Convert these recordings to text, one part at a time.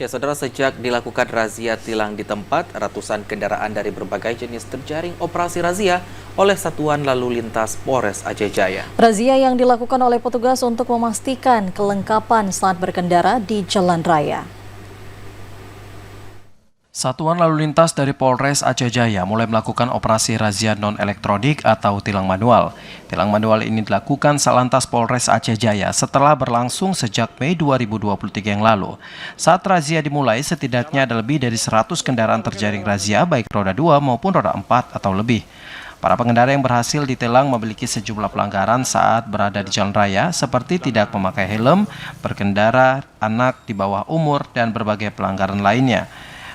Ya, saudara, sejak dilakukan razia tilang di tempat, ratusan kendaraan dari berbagai jenis terjaring operasi razia oleh Satuan Lalu Lintas Polres Aceh Jaya. Razia yang dilakukan oleh petugas untuk memastikan kelengkapan saat berkendara di jalan raya. Satuan Lalu Lintas dari Polres Aceh Jaya mulai melakukan operasi razia non-elektronik atau tilang manual. Tilang manual ini dilakukan Satlantas Polres Aceh Jaya setelah berlangsung sejak Mei 2023 yang lalu. Saat razia dimulai, setidaknya ada lebih dari 100 kendaraan terjaring razia baik roda 2 maupun roda 4 atau lebih. Para pengendara yang berhasil ditilang memiliki sejumlah pelanggaran saat berada di jalan raya seperti tidak memakai helm, berkendara, anak di bawah umur, dan berbagai pelanggaran lainnya.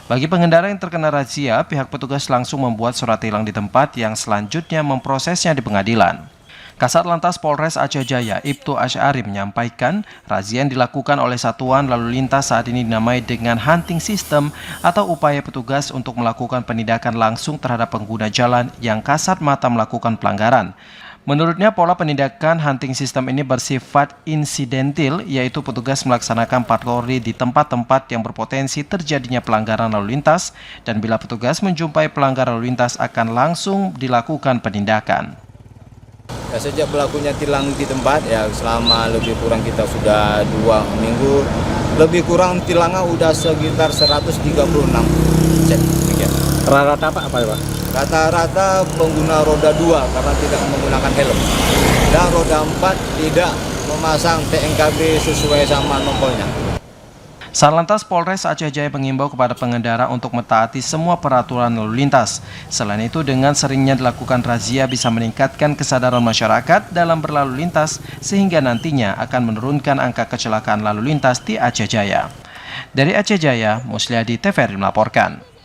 Bagi pengendara yang terkena razia, pihak petugas langsung membuat surat tilang di tempat yang selanjutnya memprosesnya di pengadilan. Kasat Lantas Polres Aceh Jaya, Ibtu Asy'ari menyampaikan, razia yang dilakukan oleh Satuan Lalu Lintas saat ini dinamai dengan hunting system atau upaya petugas untuk melakukan penindakan langsung terhadap pengguna jalan yang kasat mata melakukan pelanggaran. Menurutnya, pola penindakan hunting system ini bersifat insidentil, yaitu petugas melaksanakan patroli di tempat-tempat yang berpotensi terjadinya pelanggaran lalu lintas, dan bila petugas menjumpai pelanggar lalu lintas akan langsung dilakukan penindakan. Ya, sejak berlakunya tilang di tempat, ya selama lebih kurang kita sudah 2 minggu, lebih kurang tilangnya udah sekitar 136 cek. Rata-rata apa ya Pak? Rata-rata pengguna roda 2 karena tidak menggunakan helm, dan roda 4 tidak memasang TNKB sesuai sama nomornya. Satlantas Polres Aceh Jaya mengimbau kepada pengendara untuk mentaati semua peraturan lalu lintas. Selain itu, dengan seringnya dilakukan razia bisa meningkatkan kesadaran masyarakat dalam berlalu lintas sehingga nantinya akan menurunkan angka kecelakaan lalu lintas di Aceh Jaya. Dari Aceh Jaya, Musliadi TVRI melaporkan.